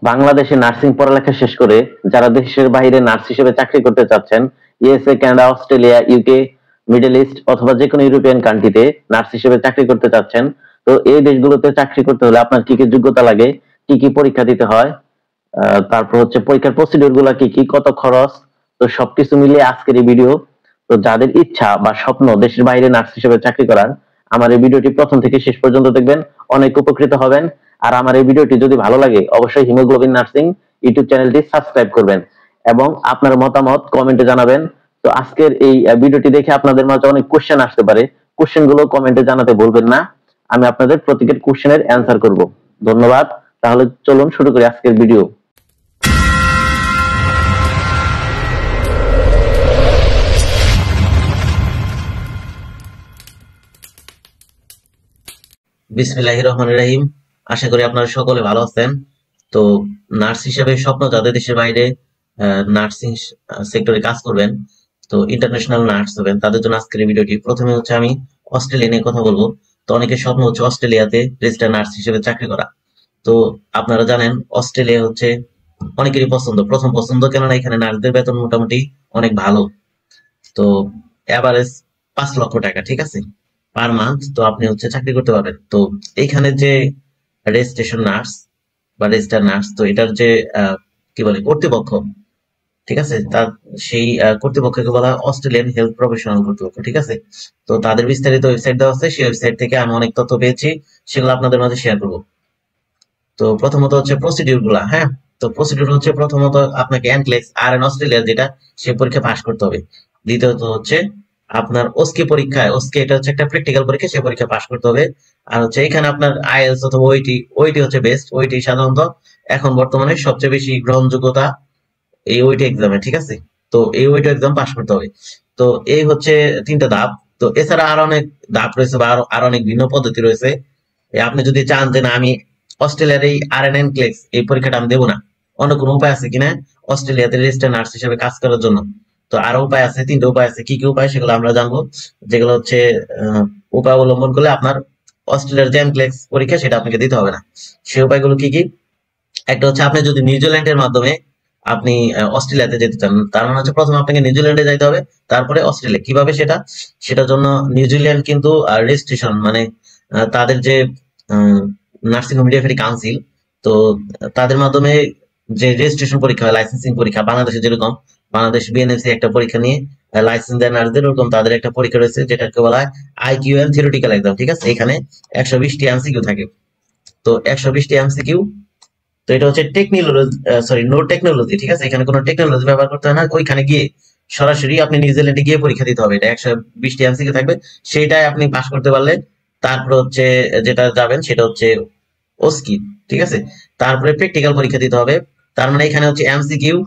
বাংলাদেশে নার্সিং পড়ালেখা শেষ করে যারা দেশের বাইরে নার্স হিসেবে চাকরি করতে চাচ্ছেন, USA, Canada, Australia, UK, middle east অথবা যে কোনো ইউরোপিয়ান কান্ট্রিতে নার্স হিসেবে চাকরি করতে চাচ্ছেন, তো এই দেশগুলোতে চাকরি করতে হলে আপনার কি কি যোগ্যতা লাগে, কি কি পরীক্ষা দিতে হয়, তারপর হচ্ছে পরীক্ষার প্রসিডিউর গুলা কি কি, কত খরচ, তো সবকিছু মিলিয়ে আজকের এই ভিডিও। তো যাদের ইচ্ছা বা স্বপ্ন দেশের বাইরে নার্স হিসেবে চাকরি করার, আমার এই ভিডিওটি প্রথম থেকে শেষ পর্যন্ত দেখবেন, অনেক উপকৃত হবেন। আর আমার এই ভিডিওটি যদি ভালো লাগে অবশ্যই হিমোগ্লোবিন নার্সিং ইউটিউব চ্যানেলটি সাবস্ক্রাইব করবেন এবং আপনার মতামত কমেন্টে জানাবেন। তো আজকের এই ভিডিওটি দেখে আপনাদের মাঝে অনেক কোশ্চেন আসতে পারে, কোশ্চেন গুলো কমেন্টে জানাতে ভুলবেন না, আমি আপনাদের প্রত্যেকের কোশ্চেনের অ্যান্সার করব। ধন্যবাদ। তাহলে চলুন শুরু করি আজকের ভিডিও। বিসমিল্লাহির রহমানির রহিম। আশা করি আপনারা সকলে ভালো আছেন। তো নার্স হিসেবে স্বপ্ন যাদের দেশের বাইরে নার্সিং সেক্টরে কাজ করবেন, তো ইন্টারন্যাশনাল নার্স হবেন, তাদের জন্য আজকের ভিডিওটি। প্রথমে হচ্ছে আমি অস্ট্রেলিয়া নিয়ে কথা বলবো। তো অনেকের স্বপ্ন হচ্ছে অস্ট্রেলিয়াতে রেজিস্টার নার্স হিসেবে চাকরি করা। তো আপনারা জানেন অস্ট্রেলিয়া হচ্ছে অনেকেরই পছন্দ, প্রথম পছন্দ, কেননা এখানে নার্সদের বেতন মোটামুটি অনেক ভালো। তো এভারেজ 5 লক্ষ টাকা, ঠিক আছে, পার মান্থ। তো আপনি হচ্ছে চাকরি করতে পারবেন। তো এইখানে যে রেজিস্ট্রেশন নার্স বা রেজিস্টার নার্স, তো এটার যে কি বলে কর্তৃপক্ষ, ঠিক আছে, তার সেই কর্তৃপক্ষকে বলা হয় অস্ট্রেলিয়ান হেলথ প্রফেশনাল কর্তৃপক্ষ, ঠিক আছে। তো তাদের বিস্তারিত ওয়েবসাইট দেওয়া আছে, সেই ওয়েবসাইট থেকে আমি অনেক তথ্য পেয়েছি, সেগুলো আপনাদের মাঝে শেয়ার করবো। তো প্রথমত হচ্ছে প্রসিডিউর গুলা, হ্যাঁ। তো প্রসিডিউর হচ্ছে প্রথমত আপনাকে এনক্লেক্স আর এন অস্ট্রেলিয়ার যেটা, সে পরীক্ষা পাশ করতে হবে। দ্বিতীয়ত হচ্ছে আপনার ওস্কি পরীক্ষায়, ওস্কি এটা হচ্ছে একটা প্র্যাকটিক্যাল পরীক্ষা, সে পরীক্ষা পাশ করতে হবে। আর হচ্ছে এখানে আপনার আইএলটিএস অথবা ওইটি, ওইটি হচ্ছে বেস্ট, ওইটি সাধারণত এখন বর্তমানে সবচেয়ে বেশি গ্রহণযোগ্যতা এই ওইটি এক্সামে, ঠিক আছে। তো এই ওইটি এক্সাম পাশ করতে হবে। তো এই হচ্ছে 3টা ধাপ। তো এছাড়া আরো অনেক ধাপ রয়েছে বা আরো অনেক ভিন্ন পদ্ধতি রয়েছে। আপনি যদি চান যে না, আমি অস্ট্রেলিয়ার এই আরএনএন ক্লেক্স এই পরীক্ষাটা আমি দেবো না, অন্য কোনো উপায় আছে কিনা অস্ট্রেলিয়াতে রেজিস্টার নার্স হিসেবে কাজ করার জন্য, তো আরো উপায় আছে, 3টে উপায় আছে। কি কি উপায় সেগুলো আমরা জানবো, যেগুলো হচ্ছে উপায় অবলম্বন করলে আপনার অস্ট্রেলিয়ার যে এনক্লেক্স পরীক্ষা সেটা আপনাকে দিতে হবে না। সেই উপায়গুলো কি কি? একটা হচ্ছে আপনি যদি নিউজিল্যান্ডের মাধ্যমে আপনি অস্ট্রেলিয়াতে যেতে চান, তার মানে হচ্ছে প্রথমে আপনাকে নিউজিল্যান্ডে যাইতে হবে, তারপরে অস্ট্রেলিয়া। কিভাবে সেটা? সেটার জন্য নিউজিল্যান্ড কিন্তু রেজিস্ট্রেশন মানে তাদের যে নার্সিং হোম মিডিয়াফেরি কাউন্সিল, তো তাদের মাধ্যমে যে রেজিস্ট্রেশন পরীক্ষা হয়, লাইসেন্সিং পরীক্ষা, বাংলাদেশে যেরকম বাংলাদেশ বিএনএসসি একটা পরীক্ষা নিয়ে লাইসেন্স দেয় নার্সদের, ওরকম তাদের একটা পরীক্ষা রয়েছে যেটাকে বলা হয় আইকিউএম থিওরিটিক্যাল এক্সাম, ঠিক আছে। এখানে 120টি এমসিকিউ থাকে। তো 120টি এমসিকিউ, তো এটা হচ্ছে টেকনোলজি, সরি, নো টেকনোলজি, ঠিক আছে। এখানে কোনো টেকনোলজি ব্যবহার করতে হয় না, ওইখানে গিয়ে সরাসরি আপনি নিউজিল্যান্ডে গিয়ে পরীক্ষা দিতে হবে। এটা 120টি এমসিকিউ থাকবে, সেইটাই আপনি পাস করতে পারলে তারপর হচ্ছে যেটা যাবেন সেটা হচ্ছে ওস্কি, ঠিক আছে। তারপরে প্র্যাকটিক্যাল পরীক্ষা দিতে হবে। তার মানে এখানে হচ্ছে এমসিকিউ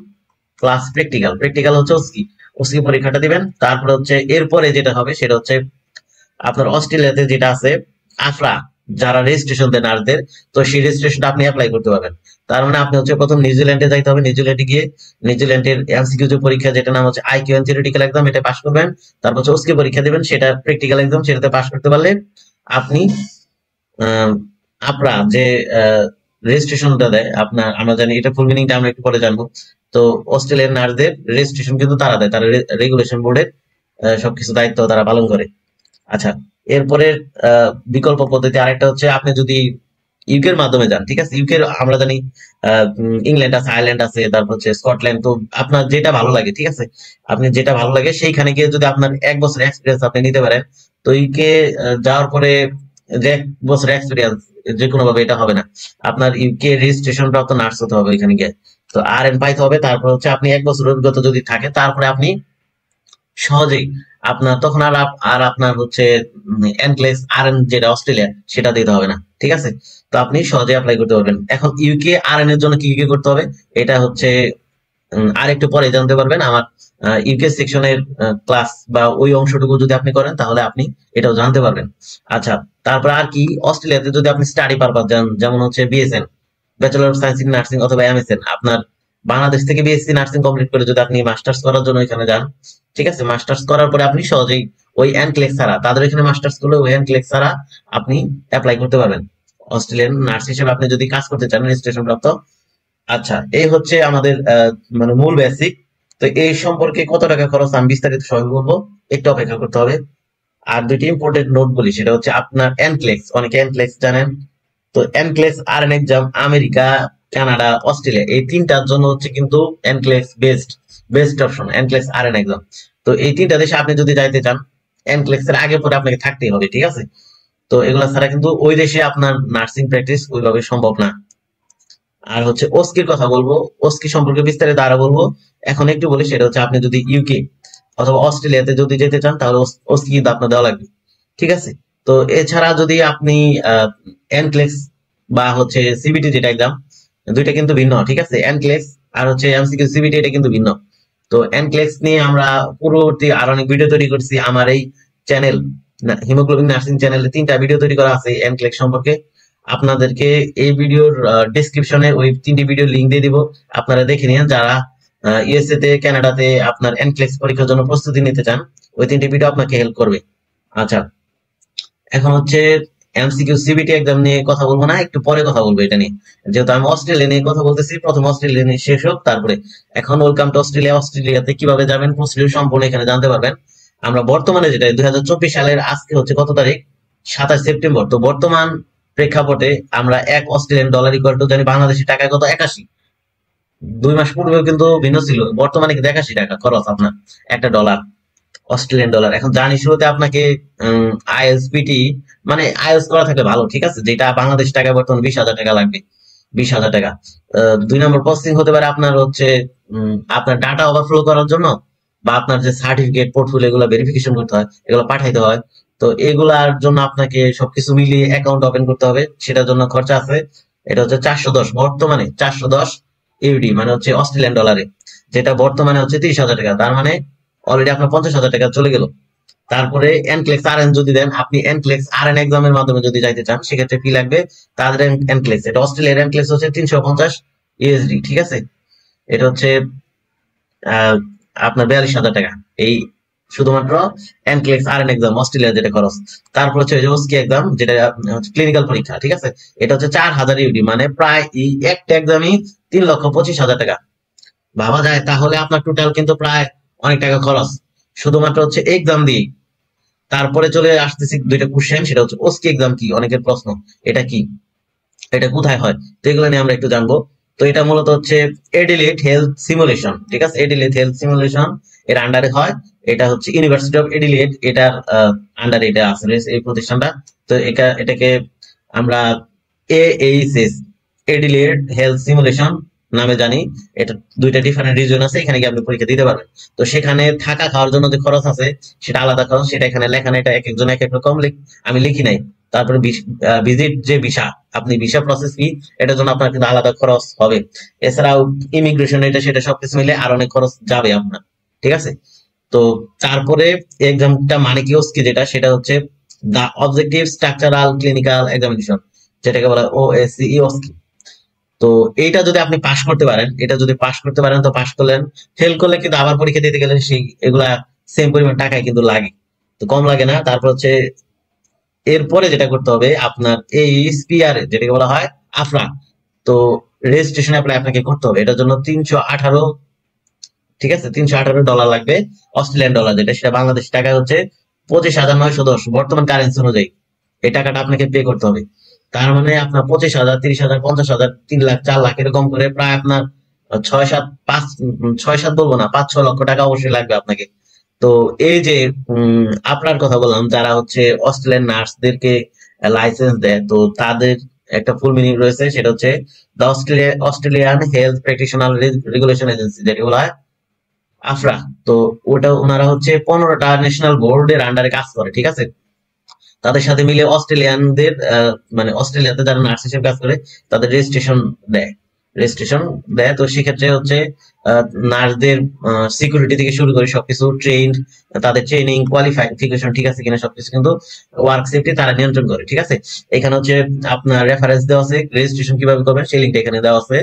প্লাস প্র্যাকটিক্যাল, প্র্যাকটিক্যাল হচ্ছে ওস্কি, ওস্কি পরীক্ষাটা দিবেন। তারপরে হচ্ছে এরপরে যেটা হবে সেটা হচ্ছে আপনার অস্ট্রেলিয়াতে যেটা আছে আফরা, যারা রেজিস্ট্রেশন দেন নার্সদের, তো সেই রেজিস্ট্রেশনটা আপনি অ্যাপ্লাই করতে পারবেন। তার মানে আপনি হচ্ছে প্রথম নিউজিল্যান্ডে যাইতে হবে, নিউজিল্যান্ডে গিয়ে নিউজিল্যান্ডের এমসিকিউ যে পরীক্ষা, যেটা নাম হচ্ছে আইকিউএম থিওরিটিক্যাল এক্সাম, এটা পাস করবেন। তারপর হচ্ছে ওস্কি পরীক্ষা দিবেন, সেটা প্র্যাকটিক্যাল এক্সাম, সেটাতে পাস করতে পারলে আপনি আপনার যে রেজিস্ট্রেশনটা দেয় আপনার, আমরা জানি এটা ফুল মিনিংটা আমরা একটু পরে জানবো। তো অস্ট্রেলিয়ান নার্সদের রেজিস্ট্রেশন কিন্তু তারা দেয়, তারা রেগুলেশন বোর্ডের সবকিছু দায়িত্ব তারা পালন করে। আচ্ছা, এরপরে বিকল্প পদ্ধতি আরেকটা হচ্ছে আপনি যদি ইউকের মাধ্যমে যান, ঠিক আছে। ইউকের আমরা জানি ইংল্যান্ড আছে, আয়ারল্যান্ড আছে, তারপর হচ্ছে স্কটল্যান্ড। তো আপনার যেটা ভালো লাগে, ঠিক আছে, আপনি যেটা ভালো লাগে সেইখানে গিয়ে যদি আপনার 1 বছর এক্সপিরিয়েন্স আপনি নিতে পারেন, তো ইউকে যাওয়ার পরে যে 1 বছর এক্সপিরিয়েন্স যে কোনো ভাবে এটা হবে না, আপনার ইউকে রেজিস্ট্রেশন প্রাপ্ত নার্স হতে হবে এখানে গিয়ে। তো আরএন পাইতে হবে। তারপর হচ্ছে আপনি 1 বছর অভিজ্ঞতা যদি থাকে, তারপরে আপনি সহজেই আপনার তখন আর আপনার হচ্ছে এনক্লেস আরএন যেটা অস্ট্রেলিয়া, সেটা দিতে হবে না, ঠিক আছে। তো আপনি সহজে অ্যাপ্লাই করতে পারবেন। এখন ইউকে আরএন এর জন্য কি কি করতে হবে এটা হচ্ছে আর একটু পরে জানতে পারবেন। আমার ইউকে সেকশনের ক্লাস বা ওই অংশটুকু যদি আপনি করেন তাহলে আপনি এটাও জানতে পারবেন। আচ্ছা, তারপর আর কি, অস্ট্রেলিয়াতে যদি আপনি স্টাডি পারপাস যান, যেমন হচ্ছে BSN, bachelor of science in nursing, অথবা এমএসএন, আপনার বাংলাদেশ থেকে বিএসসি নার্সিং কমপ্লিট করে যদি আপনি মাস্টার্স করার জন্য এখানে যান, ঠিক আছে, মাস্টার্স করার পরে আপনি সহজেই ওই এনক্লেক্স ছাড়া, তাদের এখানে মাস্টার্স করলে ওই এনক্লেক্স ছাড়া আপনি অ্যাপ্লাই করতে পারবেন অস্ট্রেলিয়ান নার্স হিসেবে। আপনি যদি কাজ করতে চান রেজিস্ট্রেশন প্রাপ্ত, আচ্ছা, এই হচ্ছে আমাদের মানে মূল বেসিক। তো এই সম্পর্কে কত টাকা খরচ আমি বিস্তারিত সবাই বলবো, একটু অপেক্ষা করতে হবে। আর দুইটি ইম্পর্টেন্ট নোট বলি, সেটা হচ্ছে আপনার এনক্লেক্স, অনেকে এনক্লেক্স জানেন। তো NCLEX R N exam America, Canada, Australia এই তিনটার জন্য হচ্ছে কিন্তু NCLEX best option, NCLEX R N exam. তো এই তিনটা দেশে আপনি যদি যাইতে চান, এনক্লেক্স এর আগে পরে আপনাকে থাকতেই হবে, ঠিক আছে? তো এগুলা ছাড়া কিন্তু ওই দেশে আপনার নার্সিং প্র্যাকটিস ওইভাবে সম্ভব না। আর হচ্ছে ওস্কির কথা বলবো, ওস্কি সম্পর্কে বিস্তারিত আরো বলবো। এখন একটু বলি, সেটা হচ্ছে আপনি যদি ইউকে অথবা অস্ট্রেলিয়াতে যদি যেতে চান, তাহলে ওস্কি কিন্তু আপনার দেওয়া লাগবে, ঠিক আছে? তো এছাড়া যদি আপনি এনক্লেক্স বা হচ্ছে সিবিটি, যেটা এক্সাম, দুইটা কিন্তু ভিন্ন, ঠিক আছে? এনক্লেক্স আর হচ্ছে এমসিকিউ সিবিটি, এটা কিন্তু ভিন্ন। তো এনক্লেক্স নিয়ে আমরা পূর্ববর্তী আর অনেক ভিডিও তৈরি করছি আমার এই চ্যানেল হিমোগ্লোবিন নার্সিং চ্যানেলে, 3টা ভিডিও তৈরি করা আছে এনক্লেক্স সম্পর্কে। আপনাদেরকে এই ভিডিওর ডেসক্রিপশনে ওই 3টি ভিডিও লিংক দিয়ে দিব, আপনারা দেখে নিন। যারা ইউএসএ তে, কানাডাতে আপনার এনক্লেক্স পরীক্ষার জন্য প্রস্তুতি নিতে চান, ওই 3টি ভিডিও আপনাকে হেল্প করবে। আচ্ছা, এখন হচ্ছে এমসিকিউ সিবিটি এক্সাম নিয়ে কথা বলবো না, একটু পরে কথা বলবো এটা নিয়ে, যেহেতু আমি অস্ট্রেলিয়া নিয়ে কথা বলতেছি। প্রথম অস্ট্রেলিয়া নিয়ে শেষ হোক, তারপরে এখন ওয়েলকাম টু অস্ট্রেলিয়া। অস্ট্রেলিয়াতে কিভাবে যাবেন প্রসিডিউর সম্পূর্ণ এখানে জানতে পারবেন। আমরা বর্তমানে যেটা 2024 সালের, আজকে হচ্ছে কত তারিখ, 27 সেপ্টেম্বর। তো বর্তমান প্রেক্ষাপটে আমরা $1 ইকুয়াল টু জানি বাংলাদেশি টাকা কত, 81। 2 মাস পূর্বেও কিন্তু ভিন্ন ছিল, বর্তমানে কিন্তু 81 টাকা খরচ আপনার একটা ডলার, অস্ট্রেলিয়ান ডলার। এখন জানি শুরুতে আপনাকে আইএলটিএস মানে আইএলটিএস করা থাকলে ভালো, ঠিক আছে? যেটা বাংলাদেশ টাকায় বর্তমানে 20,000 টাকা লাগবে, 20,000 টাকা। 2 নম্বর প্রসেসিং হতে পারে আপনার হচ্ছে আপনার ডাটা ওভারফ্লো করার জন্য, বা আপনার যে সার্টিফিকেট পোর্টফোলিও এগুলো ভেরিফিকেশন করতে হয়, এগুলো পাঠাইতে হয়। তো এগুলার জন্য আপনাকে সবকিছু মিলিয়ে অ্যাকাউন্ট ওপেন করতে হবে, সেটার জন্য খরচা আছে। এটা হচ্ছে 410, বর্তমানে 410 ইউডি, মানে হচ্ছে অস্ট্রেলিয়ান ডলারে, যেটা বর্তমানে হচ্ছে 30,000 টাকা। তার মানে অলরেডি আপনার 50,000 টাকা চলে গেল। তারপরে এনক্লেক্স আর এন যদি দেন, আপনি এনক্লেক্স আর এন এক্সামের মাধ্যমে যদি যাইতে চান, সেক্ষেত্রে ফি লাগবে। তাদের এনক্লেক্স, এটা অস্ট্রেলিয়ার এনক্লেক্স হচ্ছে 350 ইউএসডি, ঠিক আছে? এটা হচ্ছে আহ, আপনার 42,000 টাকা, এই শুধুমাত্র এনক্লেক্স আর এন এক্সাম অস্ট্রেলিয়ার যেটা খরচ। তারপর হচ্ছে ওস্কি এক্সাম, যেটা ক্লিনিক্যাল পরীক্ষা, ঠিক আছে? এটা হচ্ছে 4,000 ইউডি, মানে প্রায় এই একটা এক্সামই 3,25,000 টাকা। ভাবা যায় তাহলে আপনার টোটাল কিন্তু প্রায় অনেক টাকা খরচ শুধুমাত্র হচ্ছে এক্সাম দিয়ে। তারপরে চলে আসতেছি দুইটা কোশ্চেন, সেটা হচ্ছে ওস্কি এক্সাম কি, অনেকের প্রশ্ন, এটা কি, এটা কোথায় হয়, তো এগুলো নিয়ে আমরা একটু জানবো। তো এটা মূলত হচ্ছে এডিলেড হেলথ সিমুলেশন, ঠিক আছে? এডিলেড হেলথ সিমুলেশন এর আন্ডারে হয়। এটা হচ্ছে ইউনিভার্সিটি অফ এডিলেড, এটার আন্ডারে এটা আছে এই প্রতিষ্ঠানটা। তো এটাকে আমরা AHS, এডিলেড হেলথ সিমুলেশন নামে জানি। এটা দুইটা ডিফারেন্ট রিজন আছে, এখানে গিয়ে আপনি পরীক্ষা দিতে পারবেন। তো সেখানে থাকা খাওয়ার জন্য যে খরচ আছে, সেটা আলাদা খরচ, সেটা এখানে লেখা নেই, এটা এক একজন এক এক রকম আমি লিখি নাই। তারপরে ভিজিট যে ভিসা, আপনি ভিসা প্রসেস ফি, এটার জন্য আপনার কিন্তু আলাদা খরচ হবে। এছাড়াও ইমিগ্রেশন, এটা সেটা সবকিছু মিলে আর অনেক খরচ যাবে আপনার, ঠিক আছে? তো তারপরে এক্সামটা মানে কি, ওস্কি যেটা, সেটা হচ্ছে দা অবজেক্টিভ স্ট্রাকচারাল ক্লিনিক্যাল এক্সামিনেশন, যেটাকে বলা হয় OSCE ওস্কি। তো এইটা যদি আপনি পাশ করতে পারেন, এটা যদি পাশ করতে পারেন তো পাশ করলেন, ফেল করলে কিন্তু আবার পরীক্ষা দিতে গেলে সেই এগুলা সেম পরিমাণ টাকায় কিন্তু লাগে, তো কম লাগে না। তারপর হচ্ছে এরপরে যেটা করতে হবে আপনার এই স্পিয়ার, যেটাকে বলা হয় আফরা, তো রেজিস্ট্রেশন অ্যাপ্লাই আপনাকে করতে হবে। এটার জন্য 318, ঠিক আছে, $318 লাগবে, অস্ট্রেলিয়ান ডলার, যেটা সেটা বাংলাদেশ টাকা হচ্ছে 25,910 বর্তমান কারেন্সি অনুযায়ী। এই টাকাটা আপনাকে পে করতে হবে। তার মানে আপনার 25,000, 30,000, 50,000, 3 লাখ, 4 লাখ এরকম করে প্রায় আপনার 6-7 বলবো না, 5-6 লক্ষ টাকা অবশ্যই লাগবে আপনাকে। তো এই যে আপনার কথা বললাম, যারা হচ্ছে অস্ট্রেলিয়ান নার্সদেরকে লাইসেন্স দেয়, তো তাদের একটা ফুল মিনিং রয়েছে, সেটা হচ্ছে the Australian health practitioner regulation agency, যেটা বলা হয় আফরা। তো ওটা ওনারা হচ্ছে 15টা ন্যাশনাল বোর্ডের আন্ডারে কাজ করে, ঠিক আছে? তাদের সাথে মিলে অস্ট্রেলিয়ানদের মানে অস্ট্রেলিয়াতে যারা নার্স হিসেবে কাজ করে, তাদের রেজিস্ট্রেশন দেয়। তো সেক্ষেত্রে হচ্ছে নার্সদের সিকিউরিটি থেকে শুরু করে সবকিছু ট্রেন্ড, তাদের ট্রেনিং কোয়ালিফিকেশন ঠিক আছে কিনা, সবকিছু কিন্তু ওয়ার্ক সেফটি তারা নিয়ন্ত্রণ করে, ঠিক আছে? এখানে হচ্ছে আপনার রেফারেন্স দেওয়া আছে, রেজিস্ট্রেশন কিভাবে করবেন সেই লিঙ্কটা এখানে দেওয়া আছে।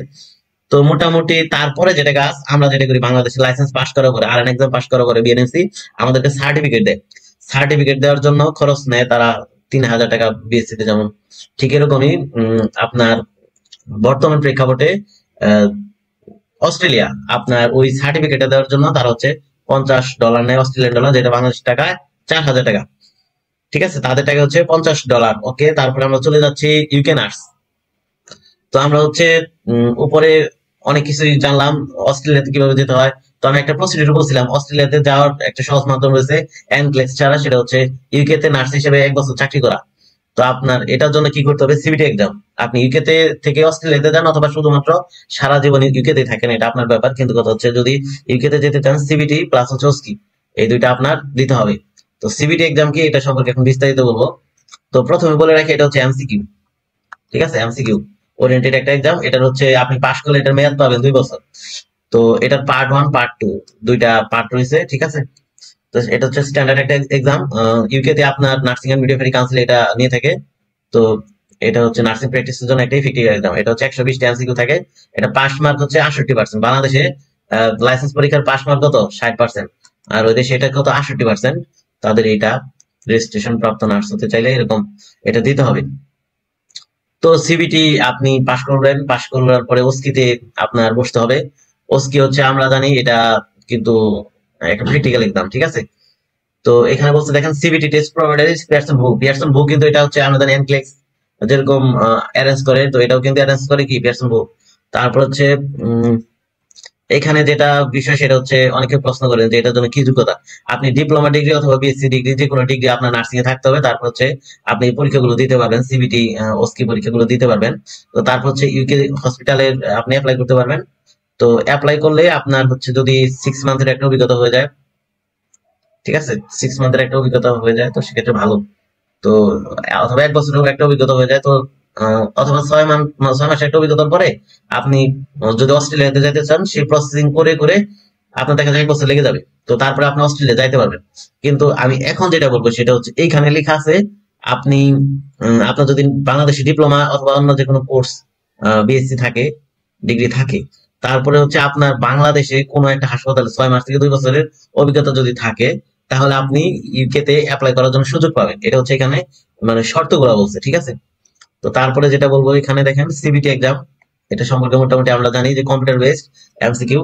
তো মোটামুটি তারপরে যেটা কাজ আমরা যেটা করি, বাংলাদেশে লাইসেন্স পাস করার পরে, আর এক্সাম পাস করার পরে বিএনএমসি আমাদেরকে সার্টিফিকেট দেয়। সার্টিফিকেট দেওয়ার জন্য খরচ নেয় তারা 3,000 টাকা বিএসসি তে, যেমন ঠিক এরকমই আপনার বর্তমান প্রেক্ষাপটে অস্ট্রেলিয়া আপনার ওই সার্টিফিকেটটা দেওয়ার জন্য তারা হচ্ছে $50 নেয়, অস্ট্রেলিয়ান ডলার, যেটা বাংলাদেশ টাকায় 4,000 টাকা। ঠিক আছে, তাদের টাকা হচ্ছে $50। ওকে, তারপরে আমরা চলে যাচ্ছি ইউকে নার্স। তো আমরা হচ্ছে উপরে অনেক কিছুই জানলাম অস্ট্রেলিয়াতে কিভাবে যেতে হয়। তো আমি একটা প্রসিডিউর বলছিলাম, অস্ট্রেলিয়াতে যাওয়ার একটা সহজ মাধ্যম রয়েছে এনক্লেক্স ছাড়া, সেটা হচ্ছে ইউকে তে নার্স হিসেবে 1 বছর চাকরি করা। তো আপনার এটার জন্য কি করতে হবে, সিবিটি এক্সাম। আপনি ইউকে তে থেকে অস্ট্রেলিয়াতে যান অথবা শুধুমাত্র সারা জীবন ইউকে তে থাকেন, এটা আপনার ব্যাপার। কিন্তু কথা হচ্ছে যদি ইউকে তে যেতে চান, সিবিটি প্লাস হচ্ছে ওস্কি, এই দুইটা আপনার দিতে হবে। তো সিবিটি এক্সাম কি, এটা সম্পর্কে এখন বিস্তারিত বলবো। তো প্রথমে বলে রাখি, এটা হচ্ছে এমসিকিউ। ঠিক আছে, এমসিকিউ ওরিয়েন্টেড একটা এক্সাম। এটার হচ্ছে আপনি পাশ করলে এটার মেয়াদ পাবেন 2 বছর। তো এটার পার্ট 1 পার্ট 2 দুইটা পার্ট রয়েছে। ঠিক আছে, তো এটা হচ্ছে স্ট্যান্ডার্ড একটা এক্সাম। ইউকে তে আপনার নার্সিং এন্ড মিডওয়াইফারি কাউন্সিল এটা নিয়ে থাকে। তো এটা হচ্ছে নার্সিং প্র্যাকটিসের জন্য একটা ইফেক্টিভ এক্সাম। এটা হচ্ছে 120টা এমসিকিউ থাকে। এটা পাস মার্ক হচ্ছে 68%। বাংলাদেশে লাইসেন্স পরীক্ষার পাস মার্ক কত 60%, আর ওই দেশে এটা কত 68%। তাদের এটা রেজিস্ট্রেশন প্রাপ্ত নার্স হতে চাইলে এরকম এটা দিতে হবে। তো সিবিটি আপনি পাশ করবেন, পাশ করার পরে ওস্কিতে আপনার বসতে হবে। ওস্কি হচ্ছে আমরা জানি এটা কিন্তু একটা প্র্যাকটিক্যাল এক্সাম। ঠিক আছে, তো এখানে বলছে দেখেন, সিবিটি টেস্ট প্রোভাইডার পিয়ারসন ভু, কিন্তু এটা হচ্ছে আমরা জানি এনক্লেক্স যেরকম অ্যারেঞ্জ করে, তো এটাও কিন্তু অ্যারেঞ্জ করে কি পিয়ারসন ভু। তারপর হচ্ছে এখানে যেটা বিষয় সেটা হচ্ছে অনেকে প্রশ্ন করেন যে এটার জন্য কি যোগ্যতা। আপনি ডিপ্লোমা ডিগ্রি অথবা বিএসসি ডিগ্রি, যে কোনো ডিগ্রি আপনার নার্সিং এ থাকতে হবে। তারপর হচ্ছে আপনি পরীক্ষাগুলো দিতে পারবেন, সিবিটি ওস্কি পরীক্ষাগুলো দিতে পারবেন। তো তারপর হচ্ছে ইউকে হসপিটালের আপনি অ্যাপ্লাই করতে পারবেন। তো অ্যাপ্লাই করলে আপনার হচ্ছে যদি 6 মান্থের একটা অভিজ্ঞতা হয়ে যায়, ঠিক আছে, 6 মান্থের একটা অভিজ্ঞতা হয়ে যায়, তো সেক্ষেত্রে ভালো। তো অথবা 1 বছরের একটা অভিজ্ঞতা হয়ে যায়, তো অথবা 6 মাসের একটা অভিজ্ঞতার পরে আপনি যদি অস্ট্রেলিয়াতে যেতে চান, সেই প্রসেসিং করে করে আপনার দেখা যায় 1 বছর লেগে যাবে। তো তারপরে আপনি অস্ট্রেলিয়া যাইতে পারবেন। কিন্তু আমি এখন যেটা বলবো সেটা হচ্ছে এইখানে লেখা আছে, আপনি আপনার যদি বাংলাদেশে ডিপ্লোমা অথবা অন্য যে কোনো কোর্স বিএসসি থাকে, ডিগ্রি থাকে, তারপরে হচ্ছে আপনার বাংলাদেশে কোনো একটা হাসপাতালে 6 মাস থেকে 2 বছরের অভিজ্ঞতা যদি থাকে, তাহলে আপনি ইউকে তে অ্যাপ্লাই করার জন্য সুযোগ পাবেন। এটা হচ্ছে এখানে মানে শর্তগুলো বলছে। ঠিক আছে, তো তারপরে যেটা বলবো, এখানে দেখেন সিবিটি এক্সাম, এটা সম্পর্কে মোটামুটি আমরা জানি যে কম্পিউটার বেসড এমসিকিউ।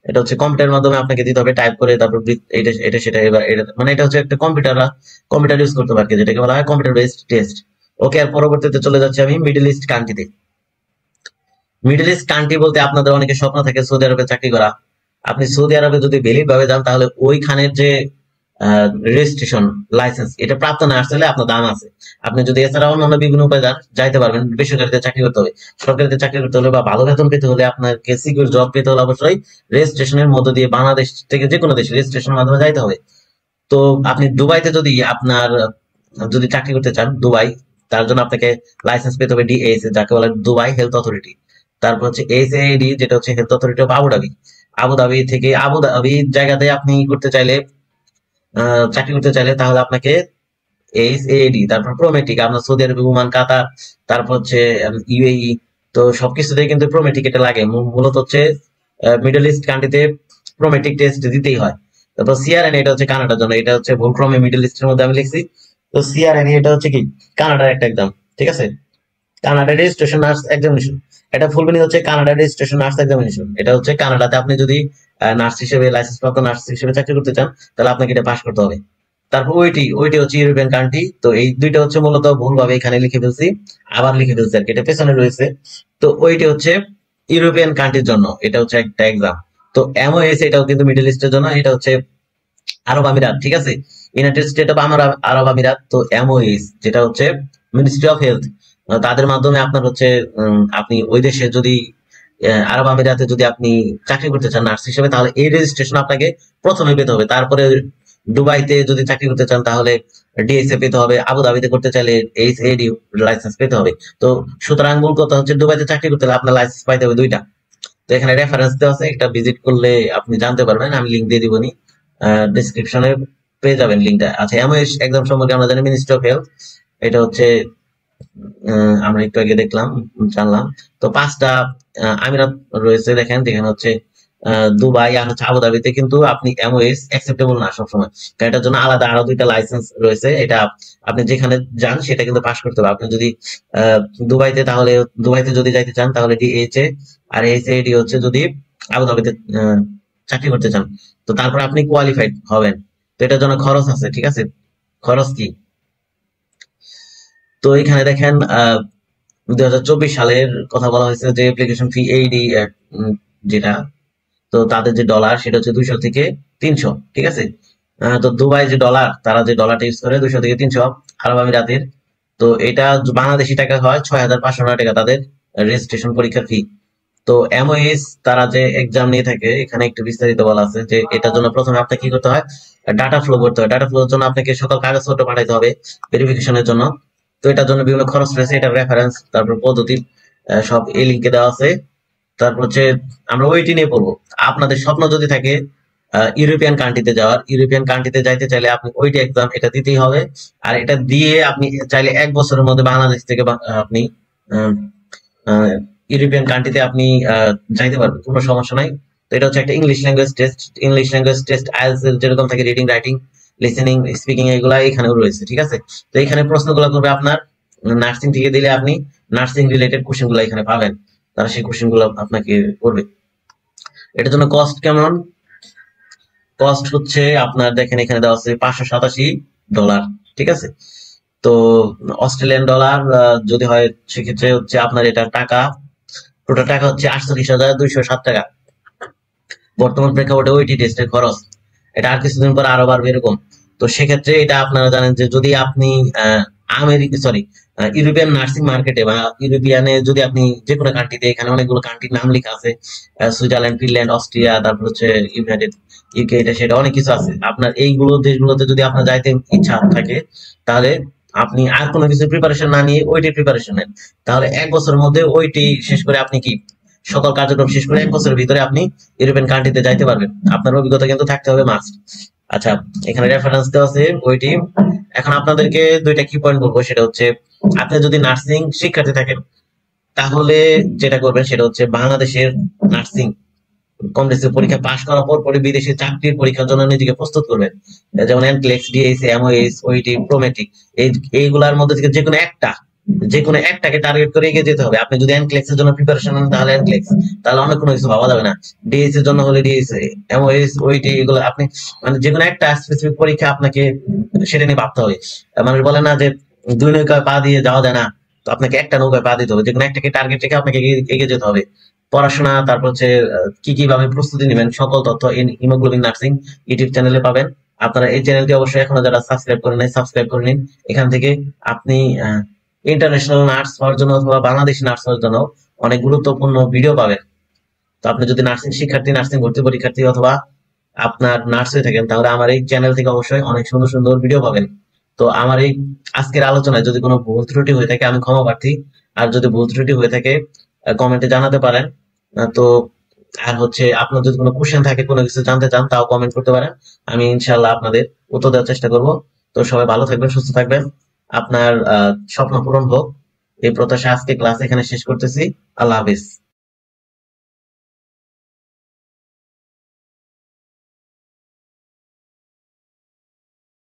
এটা হচ্ছে কম্পিউটারের মাধ্যমে আপনাকে দিতে হবে, টাইপ করে তারপর এটা এটা সেটা এবার এটা মানে এটা হচ্ছে একটা কম্পিউটার ইউজ করতে পারবে, যেটাকে বলা হয় কম্পিউটার বেসড টেস্ট। ওকে, আর পরবর্তীতে চলে যাচ্ছে আমি মিডল ইস্ট কান্ট্রিতে। মিডল ইস্ট কান্ট্রি বলতে আপনাদের অনেকে স্বপ্ন থাকে সৌদি আরবে চাকরি করা। আপনি সৌদি আরবে যদি ভ্যালিড ভাবে যান, তাহলে ওইখানের যে রেজিস্ট্রেশন লাইসেন্স এটা প্রাপ্ত না আসলে আপনার দাম আছে। আপনি যদি এছাড়া অন্যান্য বিভিন্ন উপায়ে যাইতে পারবেন। বেসরকারিতে চাকরি করতে হবে, সরকারিতে চাকরি করতে হলে বা ভালো বেতন পেতে হলে, আপনাকে সিকিউর জব পেতে হলে অবশ্যই রেজিস্ট্রেশনের মধ্য দিয়ে বাংলাদেশ থেকে যে কোনো দেশে রেজিস্ট্রেশনের মাধ্যমে যাইতে হবে। তো আপনি দুবাইতে যদি আপনার যদি চাকরি করতে চান দুবাই, তার জন্য আপনাকে লাইসেন্স পেতে হবে ডিএএসএ, যাকে বলে দুবাই হেলথ অথরিটি। তারপর হচ্ছে এসএডি, যেটা হচ্ছে health authority of Abu Dhabi. Abu Dhabi থেকে আবুধাবি জায়গাতে আপনি করতে চাইলে চাকরি করতে চাইলে তাহলে আপনাকে এইচএডি, তারপর প্রোমেটিক, আপনার সৌদি আরব, ওমান, কাতার, তারপর হচ্ছে ইউএই, তো সবকিছুতেই কিন্তু প্রোমেটিক এটা লাগে। মূলত হচ্ছে মিডল ইস্ট কান্ট্রিতে প্রোমেটিক টেস্ট দিতেই হয়। তারপর সিআরএন, এটা হচ্ছে কানাডার জন্য, এটা হচ্ছে ভুলক্রমে মিডল ইস্টের মধ্যে আমি লিখছি। তো সিআরএন এটা হচ্ছে কি কানাডার একটা এক্সাম। ঠিক আছে, কানাডা রেজিস্ট্রেশন নার্স এক্সামিনেশন, এটা ফুল মিনিং হচ্ছে কানাডা রেজিস্ট্রেশন নার্স এক্সামিনেশন। এটা হচ্ছে কানাডাতে আপনি যদি নার্স হিসেবে লাইসেন্স প্রাপ্ত নার্স হিসেবে চাকরি করতে চান, তাহলে আপনাকে এটা পাস করতে হবে। তারপর ওইটি হচ্ছে ইউরোপিয়ান কান্ট্রি। তো এই দুইটা হচ্ছে মূলত ভুলভাবে এখানে লিখে ফেলছি, আবার লিখে ফেলছি আর কি, এটা পেছনে রয়েছে। তো ওইটি হচ্ছে ইউরোপিয়ান কান্ট্রির জন্য, এটা হচ্ছে একটা এক্সাম। তো এমওএস এটাও কিন্তু মিডল ইস্টের জন্য, এটা হচ্ছে আরব আমিরাত। ঠিক আছে, ইউনাইটেড স্টেট অফ আরব আমিরাত। তো এমওএস যেটা হচ্ছে মিনিস্ট্রি অফ হেলথ, তাদের মাধ্যমে আপনার হচ্ছে আপনি ওই দেশে যদি আরব আমিরাতে যদি আপনি চাকরি করতে চান নার্স হিসেবে, তাহলে এই রেজিস্ট্রেশন আপনাকে প্রথমে পেতে হবে। তারপরে দুবাইতে যদি চাকরি করতে চান, তাহলে ডিএসএ পেতে হবে। আবুধাবিতে করতে চাইলে এইচএডি লাইসেন্স পেতে হবে। তো সুতরাং মূল কথা হচ্ছে দুবাইতে চাকরি করতে হলে আপনার লাইসেন্স পাইতে হবে 2টা। তো এখানে রেফারেন্স দেওয়া আছে, একটা ভিজিট করলে আপনি জানতে পারবেন, আমি লিঙ্ক দিয়ে দিবনি, ডেসক্রিপশনে পেয়ে যাবেন লিঙ্কটা। আচ্ছা, এমওএস এক্সাম সম্পর্কে আমরা জানি মিনিস্ট্রি অফ হেলথ, এটা হচ্ছে আমরা একটু আগে দেখলাম জানলাম। তো 5টা আমিরাত রয়েছে, দেখেন এখানে হচ্ছে দুবাই আর হচ্ছে আবুধাবিতে কিন্তু আপনি এমওএস অ্যাকসেপ্টেবল না সবসময়, কারণ এটার জন্য আলাদা আরো 2টা লাইসেন্স রয়েছে। এটা আপনি যেখানে যান সেটা কিন্তু পাস করতে হবে। আপনি যদি আহ, দুবাইতে তাহলে দুবাইতে যদি যাইতে চান তাহলে ডিএইচএ, আর এইচএডি হচ্ছে যদি আবুধাবিতে চাকরি করতে চান, তো তারপর আপনি কোয়ালিফাইড হবেন। তো এটার জন্য খরচ আছে, ঠিক আছে? খরচ কি? তো এখানে দেখেন 2024 সালের কথা বলা হয়েছে যে অ্যাপ্লিকেশন ফি এইডি যেটা, তো তাদের যে ডলার সেটা হচ্ছে 200 থেকে 300, ঠিক আছে? তো দুবাই যে ডলার, তারা যে ডলারটা ইউজ করে 200 থেকে 300 আরব আমিরাতের, তো এটা বাংলাদেশি টাকা হয় 6,500 টাকা তাদের রেজিস্ট্রেশন পরীক্ষার ফি। তো এমওএস তারা যে এক্সাম নিয়ে থাকে এখানে একটু বিস্তারিত বলা আছে যে এটার জন্য প্রথমে আপনাকে কি করতে হয়, ডাটা ফ্লো করতে হয়। ডাটা ফ্লোর জন্য আপনাকে সকল কাগজপত্র পাঠাইতে হবে ভেরিফিকেশনের জন্য। তো এটার জন্য বিভিন্ন খরচ রয়েছে, এটা রেফারেন্স তারপর পদ্ধতি সব এই লিঙ্কে দেওয়া আছে। তারপর হচ্ছে আমরা ওইটি নিয়ে পড়বো। আপনাদের স্বপ্ন যদি থাকে ইউরোপিয়ান কান্ট্রিতে যাওয়ার, ইউরোপিয়ান কান্ট্রিতে যাইতে চাইলে আপনি ওইটি এক্সাম এটা দিতেই হবে। আর এটা দিয়ে আপনি চাইলে 1 বছরের মধ্যে বাংলাদেশ থেকে আপনি আহ, আহ, ইউরোপিয়ান কান্ট্রিতে আপনি যাইতে পারবেন, কোনো সমস্যা নাই। তো এটা হচ্ছে একটা English language test. English language test IELTS এর যেরকম থাকে রিডিং, রাইটিং, লিসেনিং, স্পিকিং, এগুলা এখানেও রয়েছে, ঠিক আছে? তো এখানে প্রশ্নগুলো করবে আপনার নার্সিং থেকে দিলে আপনি নার্সিং রিলেটেড কোশ্চেন গুলো এখানে পাবেন, তারা সেই কোশ্চেন গুলো আপনাকে করবে। এটার জন্য কস্ট কেমন? কস্ট হচ্ছে আপনার দেখেন এখানে দেওয়া আছে $587, ঠিক আছে? তো অস্ট্রেলিয়ান ডলার যদি হয় সেক্ষেত্রে হচ্ছে আপনার এটা টাকা, টোটাল টাকা হচ্ছে 48,207 টাকা বর্তমান প্রেক্ষাপটে ওইটি টেস্টের খরচ। এটা আর কিছুদিন পর আরো বাড়বে এরকম। তো সেক্ষেত্রে এটা আপনারা জানেন যে যদি আপনি ইউরোপিয়ান নার্সিং মার্কেটে বা ইউরোপিয়ানে যদি আপনি যে কোনো কান্ট্রিতে, এখানে অনেকগুলো কান্ট্রির নাম লেখা আছে, সুইজারল্যান্ড, ফিনল্যান্ড, অস্ট্রিয়া, তারপর হচ্ছে ইউনাইটেড ইউকে, এটা সেটা অনেক কিছু আছে। আপনার এইগুলো দেশগুলোতে যদি আপনার যাইতে ইচ্ছা থাকে তাহলে আপনি আর কোনো কিছু প্রিপারেশন না নিয়ে ওইটি প্রিপারেশন নেন, তাহলে 1 বছরের মধ্যে ওইটি শেষ করে আপনি কি সকল কার্যক্রম শেষ করে 1 বছরের ভিতরে আপনি ইউরোপিয়ান কান্ট্রিতে যাইতে পারবেন। আপনার অভিজ্ঞতা কিন্তু থাকতে হবে মাস্ট। আচ্ছা, এখানে রেফারেন্স দেওয়া আছে ওইটি। এখন আপনাদেরকে 2টা কি পয়েন্ট বলবো, সেটা হচ্ছে আপনি যদি নার্সিং শিক্ষার্থী থাকেন তাহলে যেটা করবেন সেটা হচ্ছে বাংলাদেশের নার্সিং কমপ্লেক্সের পরীক্ষা পাশ করার পর পরে বিদেশে চাকরির পরীক্ষার জন্য নিজেকে প্রস্তুত করবেন। যেমন এনক্লেক্স, ডিএস, এমওএস, ওইটি, প্রোমেটিক, এইগুলার মধ্যে থেকে যে কোনো একটাকে টার্গেট করে এগিয়ে যেতে হবে। আপনি যদি এনক্লেক্স এর জন্য প্রিপারেশন নেন তাহলে এনক্লেক্স, তাহলে অনেক কোনো কিছু ভাবা যাবে না। ডিএস এর জন্য হলে ডিএস, এমওএস, ওইটি, এগুলো আপনি মানে যে কোনো একটা স্পেসিফিক পরীক্ষা আপনাকে সেটা নিয়ে ভাবতে হবে। মানুষ বলে না যে 2 নৌকায় পা দিয়ে যাওয়া যায় না, তো আপনাকে একটা নৌকায় পা দিতে হবে। যে কোনো একটাকে টার্গেট রেখে আপনাকে এগিয়ে যেতে হবে। পড়াশোনা, তারপর হচ্ছে কি কিভাবে প্রস্তুতি নেবেন সকল তথ্য হিমোগ্লোবিন নার্সিং ইউটিউব চ্যানেলে পাবেন। আপনারা এই চ্যানেলটি অবশ্যই এখনো যারা সাবস্ক্রাইব করে নাই সাবস্ক্রাইব করে নিন। এখান থেকে আপনি ইন্টারন্যাশনাল নার্স হওয়ার জন্য অথবা বাংলাদেশি নার্স হওয়ার জন্য অনেক গুরুত্বপূর্ণ ভিডিও পাবেন। তো আপনি যদি নার্সিং শিক্ষার্থী, নার্সিং ভর্তি পরীক্ষার্থী অথবা আপনার নার্স হয়ে থাকেন তাহলে আমার এই চ্যানেল থেকে অবশ্যই অনেক সুন্দর সুন্দর ভিডিও পাবেন। তো আমার এই আজকের আলোচনায় যদি কোনো ভুল ত্রুটি হয়ে থাকে আমি ক্ষমা প্রার্থী। আর যদি ভুল ত্রুটি হয়ে থাকে কমেন্টে জানাতে পারেন। তো আর হচ্ছে আপনার যদি কোনো কোশ্চেন থাকে, কোনো কিছু জানতে চান, তাও কমেন্ট করতে পারেন। আমি ইনশাল্লাহ আপনাদের উত্তর দেওয়ার চেষ্টা করব। তো সবাই ভালো থাকবেন, সুস্থ থাকবেন, আপনার স্বপ্ন পূরণ হোক এই প্রত্যাশা আজকে ক্লাস এখানে শেষ করতেছি। আল্লাহ হাফিজ।